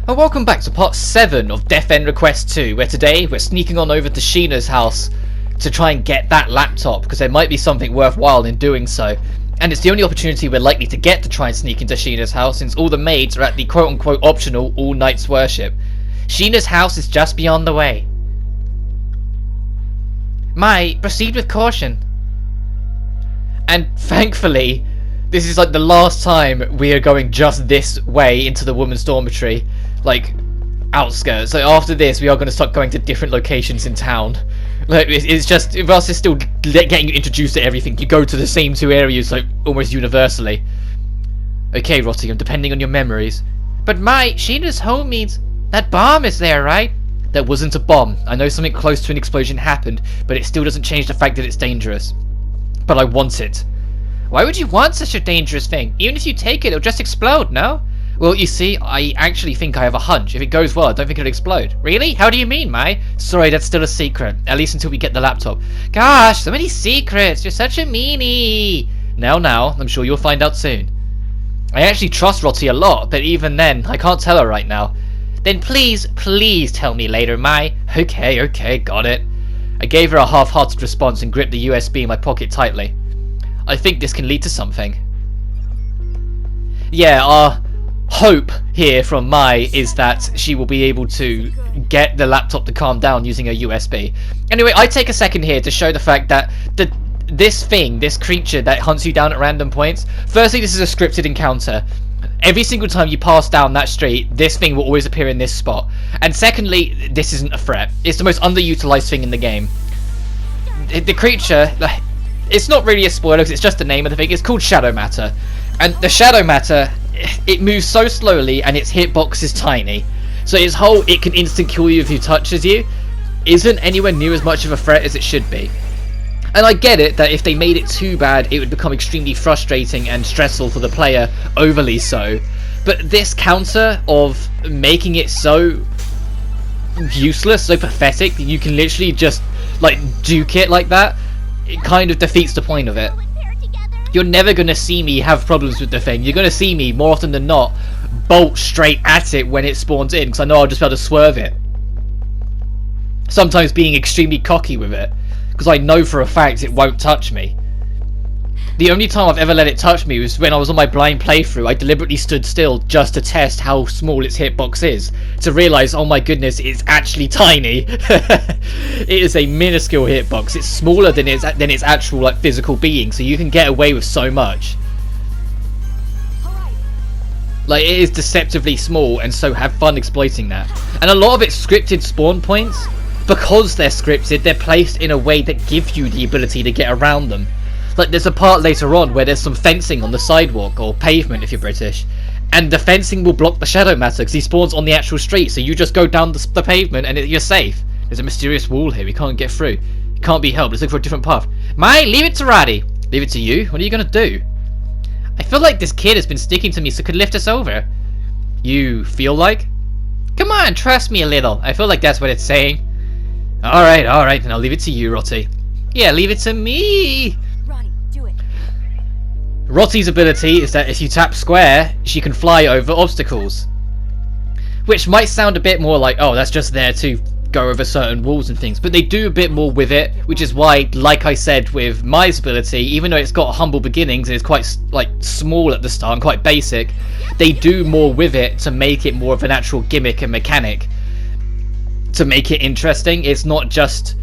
Well, welcome back to part 7 of Death End Request 2, where today we're sneaking on over to Shina's house to try and get that laptop, because there might be something worthwhile in doing so. And it's the only opportunity we're likely to get to try and sneak into Shina's house, since all the maids are at the quote-unquote optional all nights worship. Shina's house is just beyond the way. Mai, proceed with caution. And thankfully, this is like the last time we are going just this way into the woman's dormitory, like outskirts. So after this, we are going to start going to different locations in town. Like it's just, whilst it's still getting you introduced to everything, you go to the same two areas like almost universally. Okay, Rotty, I'm depending on your memories. But Mai, Shina's home means that bomb is there, right? That wasn't a bomb. I know something close to an explosion happened, but it still doesn't change the fact that it's dangerous. But I want it. Why would you want such a dangerous thing? Even if you take it, it'll just explode, no? Well, you see, I actually think I have a hunch. If it goes well, I don't think it'll explode. Really? How do you mean, Mai? Sorry, that's still a secret. At least until we get the laptop. Gosh, so many secrets. You're such a meanie. Now, I'm sure you'll find out soon. I actually trust Rotty a lot, but even then, I can't tell her right now. Then please tell me later, Mai. Okay, got it. I gave her a half-hearted response and gripped the USB in my pocket tightly. I think this can lead to something. Yeah, our hope here from Mai is that she will be able to get the laptop to calm down using a USB. Anyway, I take a second here to show the fact that this creature that hunts you down at random points, firstly, this is a scripted encounter. Every single time you pass down that street, this thing will always appear in this spot. And secondly, this isn't a threat. It's the most underutilized thing in the game. The creature, it's not really a spoiler because it's just the name of the thing. It's called Shadow Matter. And the Shadow Matter, it moves so slowly and its hitbox is tiny. So its whole it can instant kill you if it touches you isn't anywhere near as much of a threat as it should be. And I get it that if they made it too bad, it would become extremely frustrating and stressful for the player, overly so. But this counter of making it so useless, so pathetic, that you can literally just like duke it like that, it kind of defeats the point of it. You're never going to see me have problems with the thing. You're going to see me, more often than not, bolt straight at it when it spawns in, because I know I'll just be able to swerve it. Sometimes being extremely cocky with it, because I know for a fact it won't touch me. The only time I've ever let it touch me was when I was on my blind playthrough. I deliberately stood still just to test how small its hitbox is, to realise, oh my goodness, it's actually tiny. It is a minuscule hitbox. It's smaller than its actual like physical being, so you can get away with so much. Like, it is deceptively small, and so have fun exploiting that. And a lot of its scripted spawn points, because they're scripted, they're placed in a way that give you the ability to get around them. Like, there's a part later on where there's some fencing on the sidewalk, or pavement if you're British, and the fencing will block the Shadow Matter because he spawns on the actual street, so you just go down the pavement and you're safe. There's a mysterious wall here, we can't get through. It can't be helped, let's look for a different path. Mai, leave it to Roddy! Leave it to you? What are you gonna do? I feel like this kid has been sticking to me so could lift us over. You feel like? Come on, trust me a little. I feel like that's what it's saying. Alright, then I'll leave it to you, Rotty. Yeah, leave it to me! Rotty's ability is that if you tap square, she can fly over obstacles. Which might sound a bit more like, oh, that's just there to go over certain walls and things, but they do a bit more with it, which is why, like I said with Mai's ability, even though it's got humble beginnings and it's quite like small at the start and quite basic, they do more with it to make it more of an actual gimmick and mechanic. To make it interesting, it's not just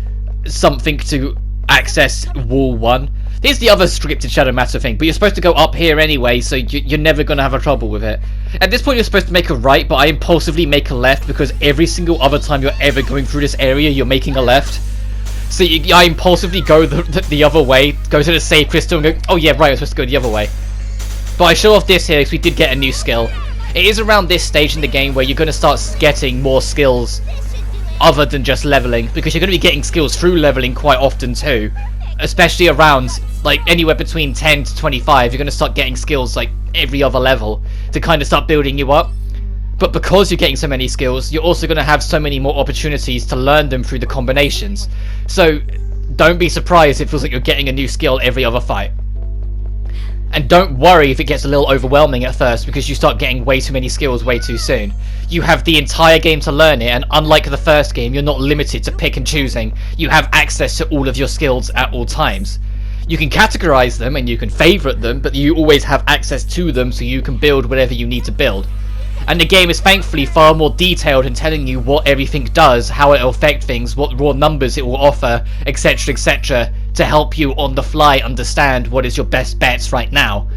something to access wall 1. Here's the other scripted Shadow Matter thing, but you're supposed to go up here anyway, so you're never going to have a trouble with it. At this point you're supposed to make a right, but I impulsively make a left because every single other time you're ever going through this area, you're making a left. So I impulsively go the other way, go to the save crystal and go, oh yeah, right, I'm supposed to go the other way. But I show off this here because we did get a new skill. It is around this stage in the game where you're going to start getting more skills other than just leveling, because you're going to be getting skills through leveling quite often too. Especially around like anywhere between 10 to 25, you're going to start getting skills like every other level to kind of start building you up. But because you're getting so many skills, you're also going to have so many more opportunities to learn them through the combinations. So don't be surprised if it feels like you're getting a new skill every other fight. And don't worry if it gets a little overwhelming at first, because you start getting way too many skills way too soon. You have the entire game to learn it, and unlike the first game, you're not limited to pick and choosing. You have access to all of your skills at all times. You can categorize them and you can favorite them, but you always have access to them so you can build whatever you need to build. And the game is thankfully far more detailed in telling you what everything does, how it will affect things, what raw numbers it will offer, etc, etc, to help you on the fly understand what is your best bets right now.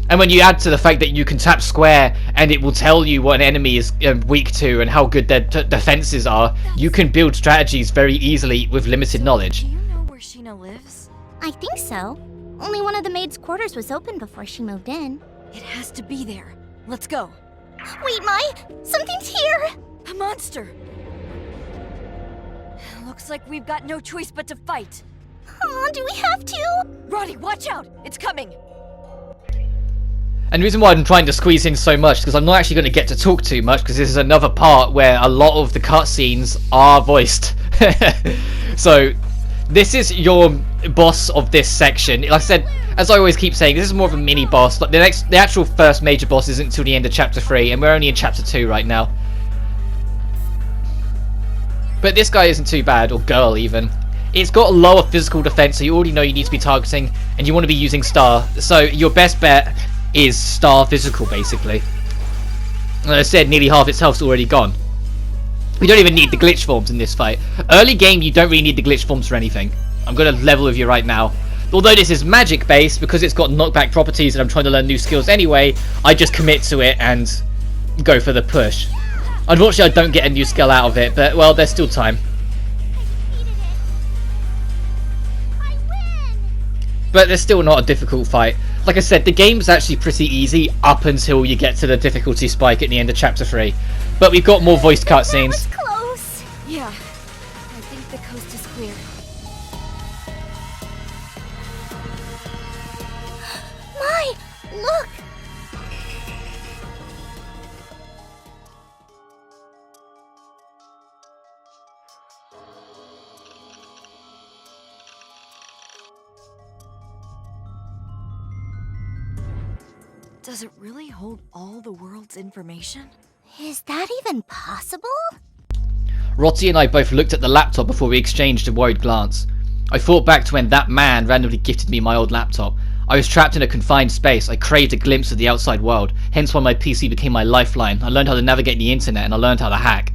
And when you add to the fact that you can tap square and it will tell you what an enemy is weak to and how good their defenses are, you can build strategies very easily with limited knowledge. Do you know where Shina lives? I think so. Only one of the maid's quarters was open before she moved in. It has to be there. Let's go. Wait, Mai! Something's here! A monster! Looks like we've got no choice but to fight. Do we have to? Roddy, watch out! It's coming! And the reason why I'm trying to squeeze in so much is because I'm not actually going to get to talk too much, because this is another part where a lot of the cutscenes are voiced. So, this is your boss of this section. Like I said, as I always keep saying, this is more of a mini boss. Like the actual first major boss isn't until the end of chapter 3, and we're only in chapter 2 right now. But this guy isn't too bad, or girl even. It's got a lower physical defense, so you already know you need to be targeting, and you want to be using star. So your best bet is star physical, basically. Like I said, nearly half its health's already gone. We don't even need the glitch forms in this fight. Early game, you don't really need the glitch forms for anything. I'm going to level with you right now. Although this is magic based, because it's got knockback properties and I'm trying to learn new skills anyway, I just commit to it and go for the push. Unfortunately, I don't get a new skill out of it, but well, there's still time. But there's still not a difficult fight. Like I said, the game's actually pretty easy up until you get to the difficulty spike at the end of chapter 3. But we've got more voiced cutscenes. That was close! Yeah, I think the coast is clear. Mai! Look! Does it really hold all the world's information? Is that even possible? Rotty and I both looked at the laptop before we exchanged a worried glance. I thought back to when that man randomly gifted me my old laptop. I was trapped in a confined space. I craved a glimpse of the outside world, hence why my PC became my lifeline. I learned how to navigate the internet and I learned how to hack.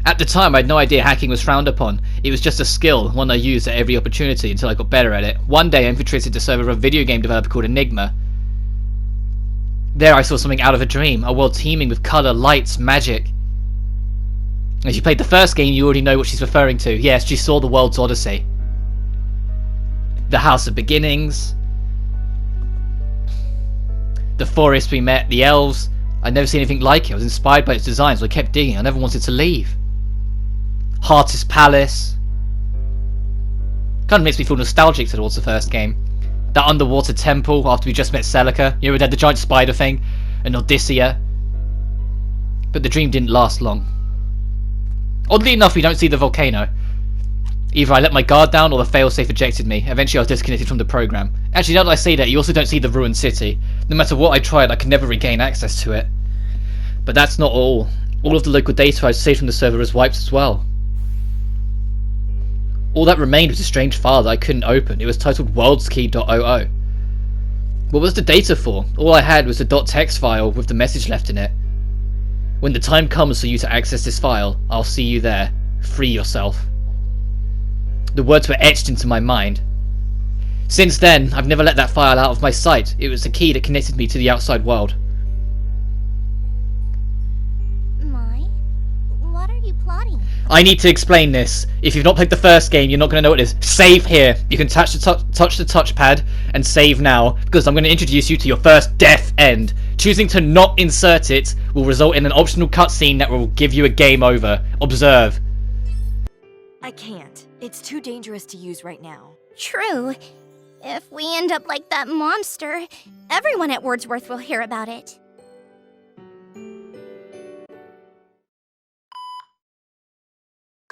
At the time, I had no idea hacking was frowned upon. It was just a skill, one I used at every opportunity until I got better at it. One day I infiltrated the server of a video game developer called Enigma. There I saw something out of a dream, a world teeming with colour, lights, magic. If you played the first game, you already know what she's referring to. Yes, she saw the world's odyssey. The House of Beginnings. The forest we met, the elves. I'd never seen anything like it. I was inspired by its design, so I kept digging. I never wanted to leave. Heart's Palace. Kind of makes me feel nostalgic towards the first game. That underwater temple after we just met Celica. You know, we had the giant spider thing. And Odysseia. But the dream didn't last long. Oddly enough, we don't see the volcano. Either I let my guard down or the failsafe ejected me. Eventually I was disconnected from the program. Actually, now that I say that, you also don't see the ruined city. No matter what I tried, I could never regain access to it. But that's not all. All of the local data I'd saved from the server was wiped as well. All that remained was a strange file that I couldn't open. It was titled worldskey.oo. What was the data for? All I had was a .txt file with the message left in it. When the time comes for you to access this file, I'll see you there. Free yourself. The words were etched into my mind. Since then, I've never let that file out of my sight. It was the key that connected me to the outside world. Mai? What are you plotting? I need to explain this. If you've not played the first game, you're not going to know what it is. Save here. You can touch the touchpad and save now, because I'm going to introduce you to your first death end. Choosing to not insert it will result in an optional cutscene that will give you a game over. Observe. I can't. It's too dangerous to use right now. True. If we end up like that monster, everyone at Wordsworth will hear about it.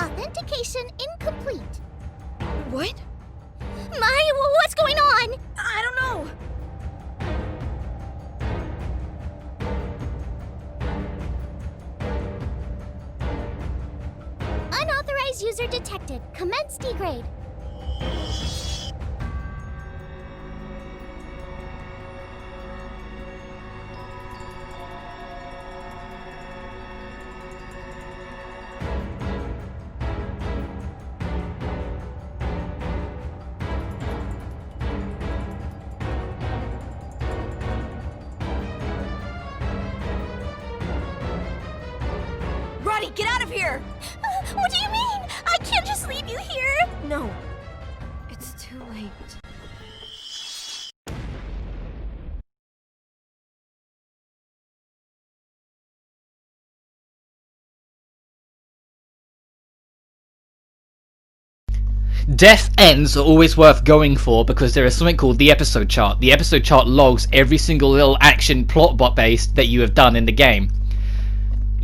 Authentication incomplete. What? Mai, what's going on? I don't go! Unauthorized user detected. Commence degrade. Roddy, get out of here! What do you mean? I can't just leave you here! No. It's too late. Death ends are always worth going for because there is something called the episode chart. The episode chart logs every single little action plot based that you have done in the game.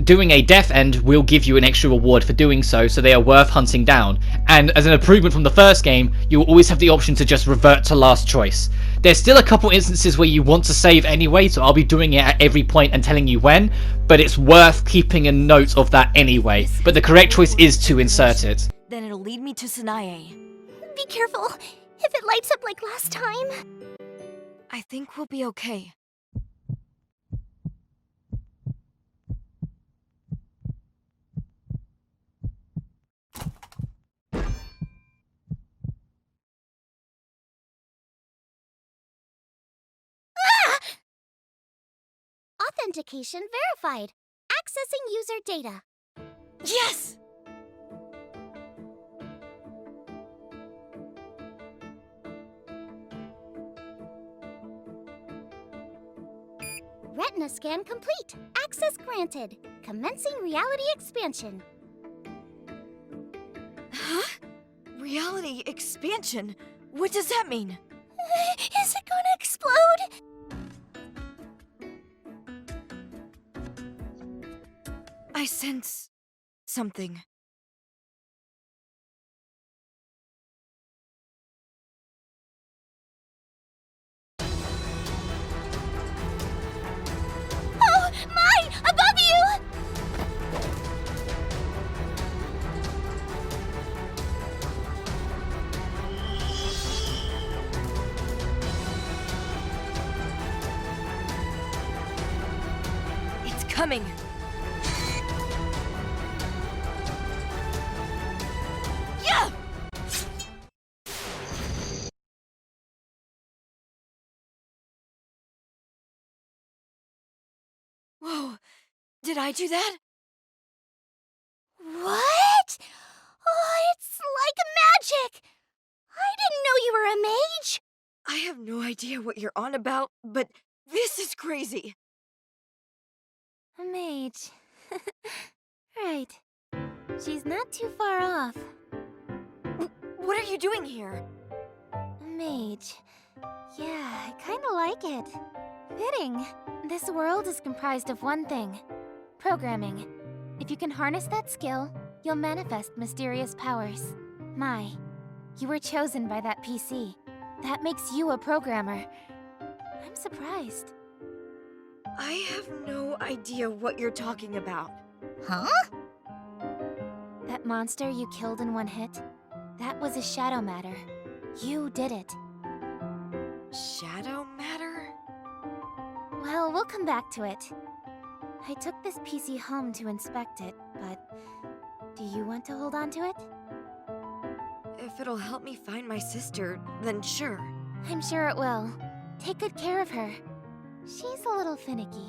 Doing a death end will give you an extra reward for doing so, so they are worth hunting down. And as an improvement from the first game, you will always have the option to just revert to last choice. There's still a couple instances where you want to save anyway, so I'll be doing it at every point and telling you when, but it's worth keeping a note of that anyway. But the correct choice is to insert it. Then it'll lead me to Sinae. Be careful. If it lights up like last time. I think we'll be okay. Authentication verified. Accessing user data. Yes! Retina scan complete. Access granted. Commencing reality expansion. Huh? Reality expansion? What does that mean? Is it gonna explode? I sense something. Oh, my! Above you! It's coming. Yeah! Whoa, did I do that? What? Oh, it's like magic! I didn't know you were a mage! I have no idea what you're on about, but this is crazy. A mage. Right. She's not too far off. What are you doing here? A mage. Yeah, I kinda like it. Fitting. This world is comprised of one thing. Programming. If you can harness that skill, you'll manifest mysterious powers. My, you were chosen by that PC. That makes you a programmer. I'm surprised. I have no idea what you're talking about. Huh? That monster you killed in one hit, that was a shadow matter. You did it. Shadow matter? Well, we'll come back to it. I took this PC home to inspect it, but do you want to hold on to it? If it'll help me find my sister, then sure. I'm sure it will. Take good care of her. She's a little finicky.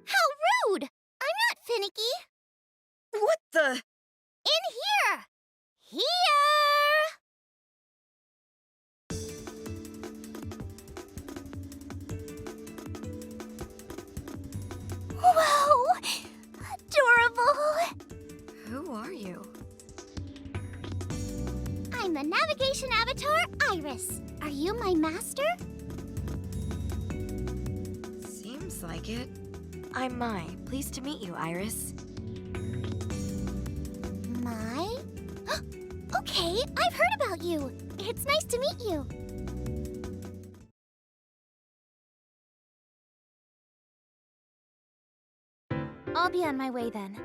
How rude! I'm not finicky. What the? In here! Here! Whoa! Adorable! Who are you? I'm the navigation avatar, Iris. Are you my master? Seems like it. I'm Mai. Pleased to meet you, Iris. My? Okay, I've heard about you. It's nice to meet you. I'll be on my way then.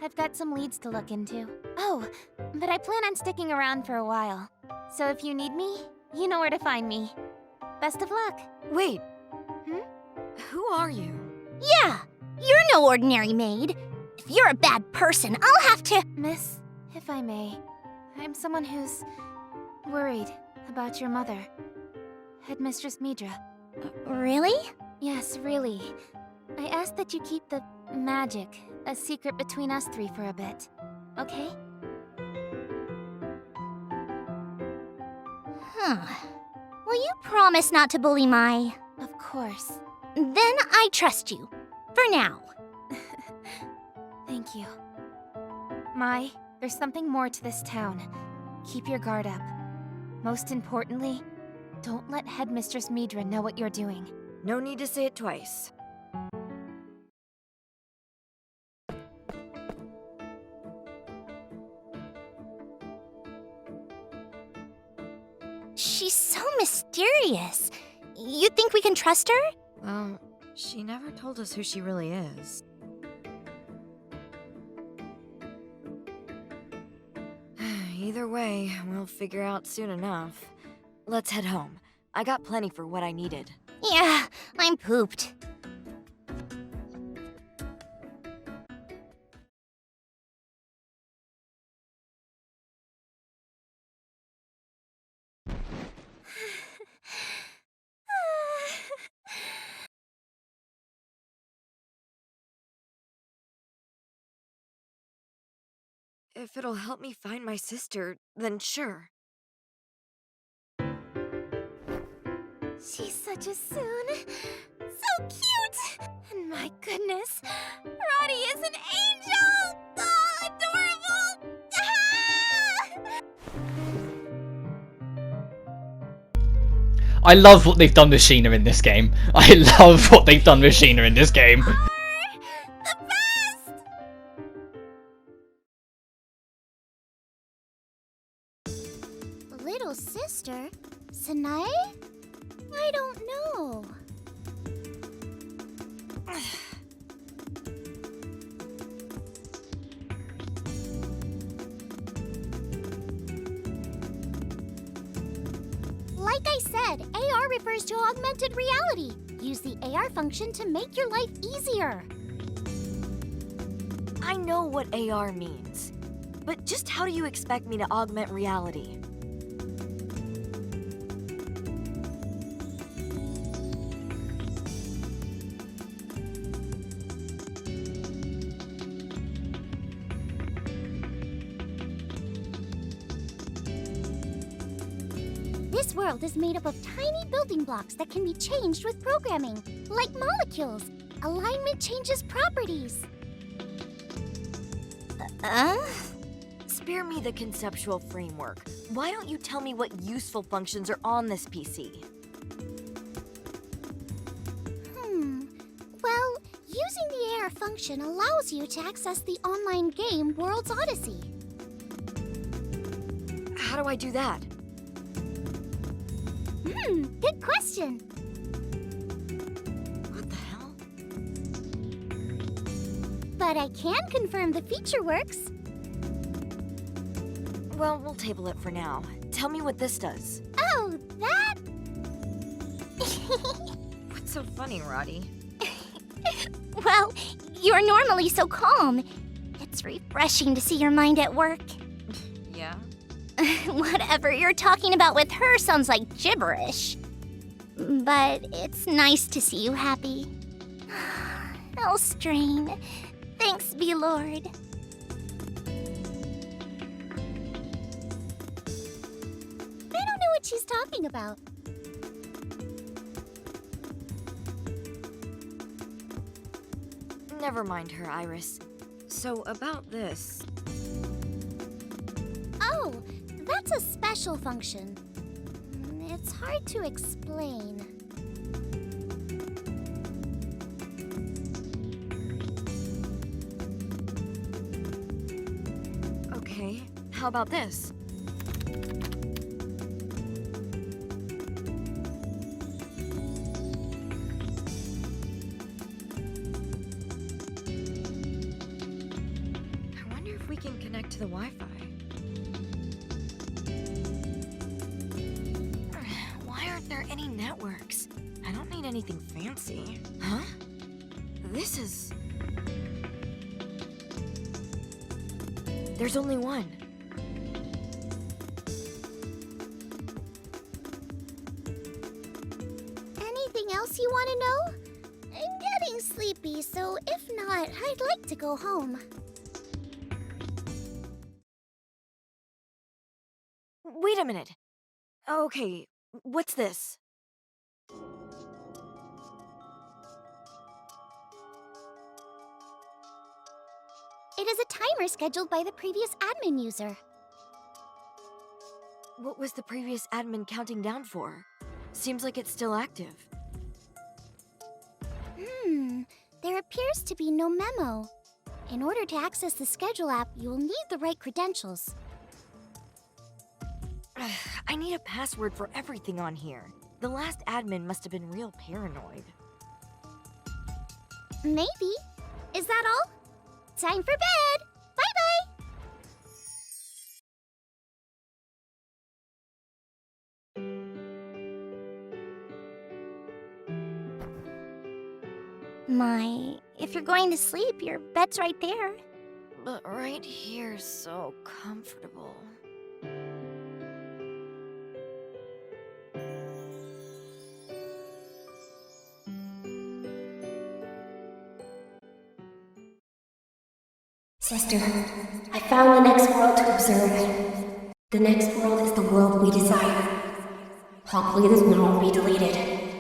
I've got some leads to look into. Oh, but I plan on sticking around for a while. So if you need me, you know where to find me. Best of luck. Wait. Hmm? Who are you? Yeah, you're no ordinary maid. If you're a bad person, I'll have to... Miss, if I may, I'm someone who's worried about your mother. Headmistress Midra. Really? Yes, really. I ask that you keep the magic a secret between us three for a bit, okay? Huh. Will you promise not to bully my... Of course. Then I trust you. For now. Thank you. Mai, there's something more to this town. Keep your guard up. Most importantly, don't let Headmistress Midra know what you're doing. No need to say it twice. She's so mysterious. You think we can trust her? Well, she never told us who she really is. Either way, we'll figure out soon enough. Let's head home. I got plenty for what I needed. Yeah, I'm pooped. If it'll help me find my sister, then sure. She's such a soon. So cute! And my goodness, Roddy is an angel! Oh, adorable! Ah! I love what they've done with Shina in this game. I love what they've done with Shina in this game. The best! Little sister? Sanae? I don't know. Like I said, AR refers to augmented reality. Use the AR function to make your life easier. I know what AR means. But just how do you expect me to augment reality? This world is made up of tiny building blocks that can be changed with programming, like molecules. Alignment changes properties. Spare me the conceptual framework. Why don't you tell me what useful functions are on this PC? Well, using the AR function allows you to access the online game World's Odyssey. How do I do that? Good question. What the hell? But I can confirm the feature works. Well, we'll table it for now. Tell me what this does. Oh, that? What's so funny, Roddy? Well, you're normally so calm. It's refreshing to see your mind at work. Yeah? Whatever you're talking about with her sounds like gibberish. But it's nice to see you happy. Oh, Strain. Thanks be Lord. I don't know what she's talking about. Never mind her, Iris. So, about this. Oh, that's a special function. It's hard to explain. Okay, how about this? can connect to the Wi-Fi. Why aren't there any networks? I don't need anything fancy. Huh? This is... There's only one. Anything else you want to know? I'm getting sleepy, so if not, I'd like to go home. Wait a minute. Okay, what's this? It is a timer scheduled by the previous admin user. What was the previous admin counting down for? Seems like it's still active. There appears to be no memo. In order to access the schedule app, you will need the right credentials. I need a password for everything on here. The last admin must have been real paranoid. Maybe. Is that all? Time for bed! Bye-bye! If you're going to sleep, your bed's right there. But right here's so comfortable. Sister, I found the next world to observe. The next world is the world we desire. Hopefully this one won't be deleted.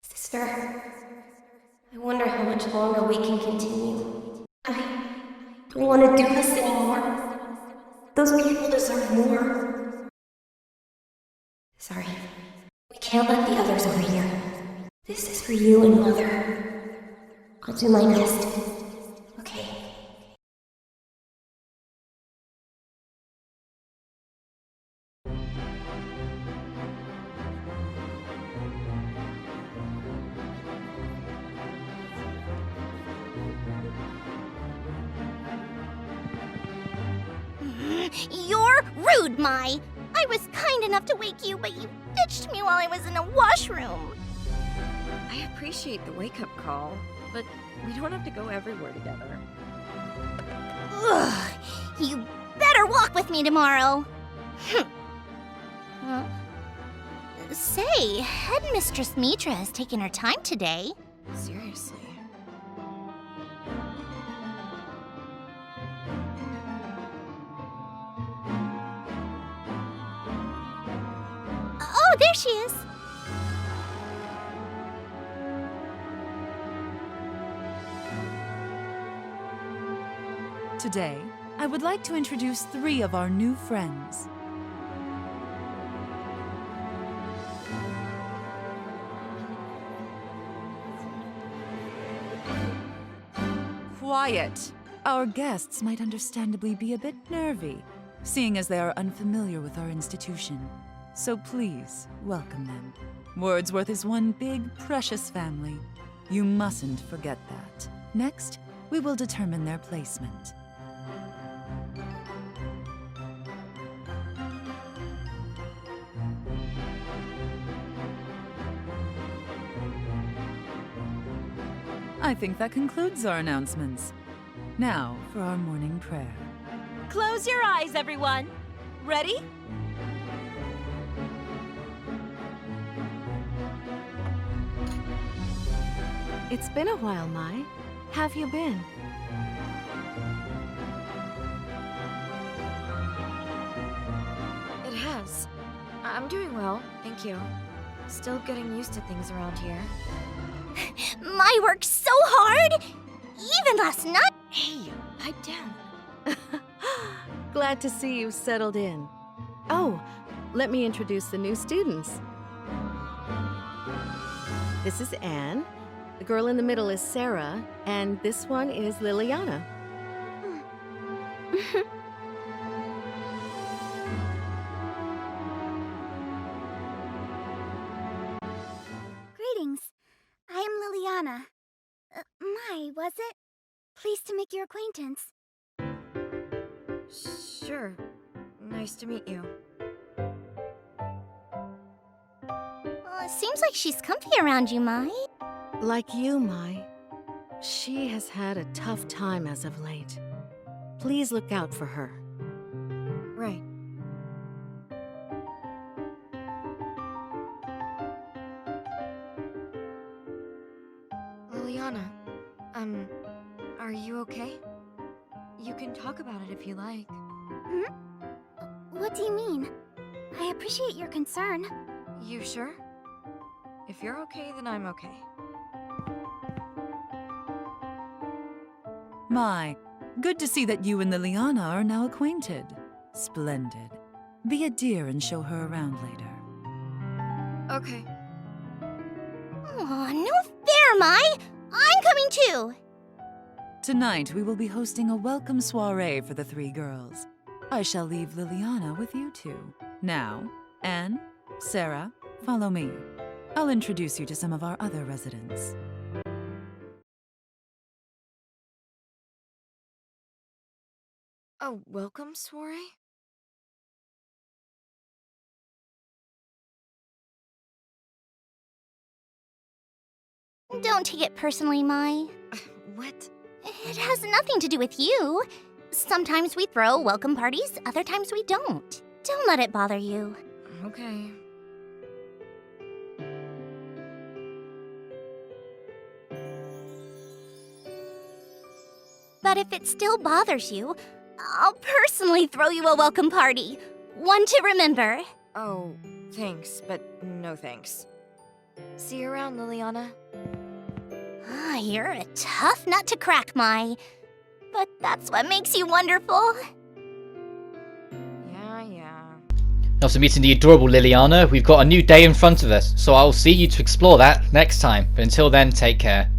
Sister, I wonder how much longer we can continue. I don't want to do this anymore. Those people deserve more. Sorry. We can't let the others over here. This is for you and Mother. I'll do my best. Okay. You're rude, Mai! I was kind enough to wake you, but you ditched me while I was in a washroom. I appreciate the wake-up call, but we don't have to go everywhere together. Ugh, you better walk with me tomorrow. Huh? Say, Headmistress Mitra has taken her time today. Seriously. Oh, there she is. Today, I would like to introduce 3 of our new friends. Quiet! Our guests might understandably be a bit nervy, seeing as they are unfamiliar with our institution. So please, welcome them. Wordsworth is one big, precious family. You mustn't forget that. Next, we will determine their placement. I think that concludes our announcements. Now for our morning prayer. Close your eyes, everyone. Ready? It's been a while, Mai. Have you been? It has. I'm doing well, thank you. Still getting used to things around here. Mai worked so hard! Even last night! Hey, pipe down. Glad to see you settled in. Oh, let me introduce the new students. This is Anne. The girl in the middle is Sarah, and this one is Liliana. Greetings. I am Liliana. Mai, was it? Pleased to make your acquaintance. Sure. Nice to meet you. Seems like she's comfy around you, Mai. Like you, Mai. She has had a tough time as of late. Please look out for her. Right. Liliana, are you okay? You can talk about it if you like. What do you mean? I appreciate your concern. You sure? If you're okay, then I'm okay. My, good to see that you and Liliana are now acquainted. Splendid. Be a dear and show her around later. Okay. Aw, no fair, Mai! I'm coming too! Tonight, we will be hosting a welcome soiree for the three girls. I shall leave Liliana with you two. Now, Anne, Sarah, follow me. I'll introduce you to some of our other residents. A welcome soiree? Don't take it personally, Mai. What? It has nothing to do with you. Sometimes we throw welcome parties, other times we don't. Don't let it bother you. Okay. But if it still bothers you, I'll personally throw you a welcome party. One to remember. Oh, thanks, but no thanks. See you around, Liliana. You're a tough nut to crack, Mai. But that's what makes you wonderful. Yeah. After meeting the adorable Liliana, we've got a new day in front of us, so I'll see you to explore that next time. But until then, take care.